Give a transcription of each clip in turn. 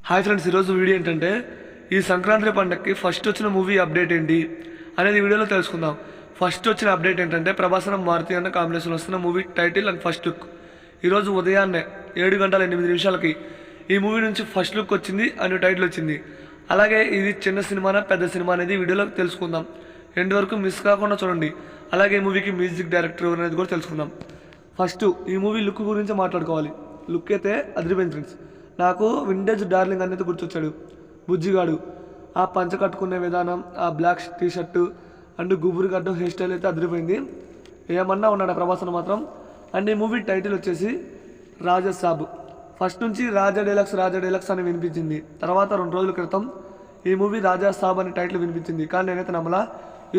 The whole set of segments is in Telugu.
హాయ్ ఫ్రెండ్స్, ఈరోజు వీడియో ఏంటంటే ఈ సంక్రాంతి పండగకి ఫస్ట్ వచ్చిన మూవీ అప్డేట్ ఏంటి అనేది వీడియోలో తెలుసుకుందాం. ఫస్ట్ వచ్చిన అప్డేట్ ఏంటంటే ప్రభాసనం మారుతి అన్న కాంబినేషన్ వస్తున్న movie title and first look. ఈరోజు ఉదయాన్నే 7:08 ఈ మూవీ నుంచి ఫస్ట్ లుక్ వచ్చింది అండ్ టైటిల్ వచ్చింది. అలాగే ఇది చిన్న సినిమానా పెద్ద సినిమా అనేది వీడియోలో తెలుసుకుందాం. ఎండ్ వరకు మిస్ కాకుండా చూడండి. అలాగే ఈ మూవీకి మ్యూజిక్ డైరెక్టర్ అనేది కూడా తెలుసుకుందాం. ఫస్ట్ ఈ మూవీ లుక్ గురించి మాట్లాడుకోవాలి. లుక్ అయితే అదిరిపోయింది ఫ్రెండ్స్. నాకు వింటేజ్ డార్లింగ్ అనేది గుర్తొచ్చాడు బుజ్జిగాడు. ఆ పంచ కట్టుకునే విధానం, ఆ బ్లాక్ టీ షర్టు అండ్ గుబురు గడ్డం హెయిర్ స్టైల్ అయితే అదిరిపోయింది. ఏమన్నా ఉన్నాడు ప్రభాసన్ మాత్రం. అండ్ ఈ మూవీ టైటిల్ వచ్చేసి రాజా సాబ్. ఫస్ట్ నుంచి రాజా డీలక్స్ అని వినిపించింది. తర్వాత 2 రోజుల క్రితం ఈ మూవీ రాజా సాబ్ అనే టైటిల్ వినిపించింది. కానీ నేనైతే నమ్మలా.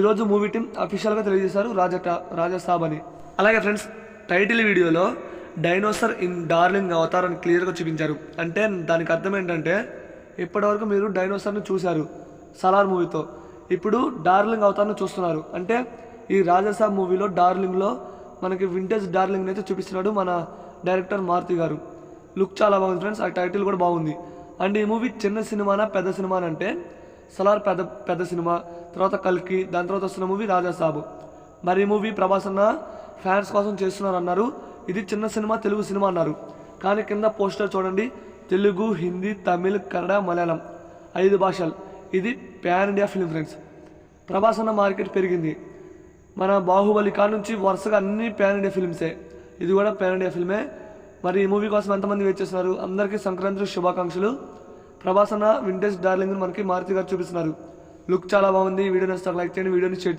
ఈరోజు మూవీ టీం అఫీషియల్గా తెలియజేశారు రాజా సాబ్ అని. అలాగే ఫ్రెండ్స్, టైటిల్ వీడియోలో డైనోసర్ ఇన్ డార్లింగ్ అవతార్ అని క్లియర్గా చూపించారు. అంటే దానికి అర్థం ఏంటంటే ఇప్పటివరకు మీరు డైనోసర్ని చూశారు సలార్ మూవీతో, ఇప్పుడు డార్లింగ్ అవతార్ని చూస్తున్నారు. అంటే ఈ రాజాసాబ్ మూవీలో డార్లింగ్లో మనకి వింటేజ్ డార్లింగ్ అయితే చూపిస్తున్నాడు మన డైరెక్టర్ మారుతి గారు. లుక్ చాలా బాగుంది ఫ్రెండ్స్. ఆ టైటిల్ కూడా బాగుంది. అండ్ ఈ మూవీ చిన్న సినిమానా పెద్ద సినిమా అంటే సలార్ పెద్ద సినిమా, తర్వాత కల్కి, దాని తర్వాత వస్తున్న మూవీ రాజాసాబ్. మరి ఈ మూవీ ప్రభాస్ అన్న ఫ్యాన్స్ కోసం చేస్తున్నారు అన్నారు. ఇది చిన్న సినిమా, తెలుగు సినిమా అన్నారు. కానీ కింద పోస్టర్ చూడండి, తెలుగు, హిందీ, తమిళ్, కన్నడ, మలయాళం 5 భాషలు. ఇది pan India film friends. Prabhas అన్న మార్కెట్ పెరిగింది. మన బాహుబలి కాడ నుంచి వరుసగా అన్ని ప్యాన్ ఇండియా ఫిల్మ్సే. ఇది కూడా ప్యాన్ ఇండియా ఫిల్మే. మరి ఈ మూవీ కోసం ఎంతమంది వెయిట్ చేస్తున్నారు? అందరికీ సంక్రాంతి శుభాకాంక్షలు. ప్రభాస్ అన్న వింటేజ్ డార్లింగ్ మనకి మారుతి గారు చూపిస్తున్నారు. లుక్ చాలా బాగుంది. వీడియో నచ్చితే లైక్ చేయండి, వీడియోని షేర్ చేయండి.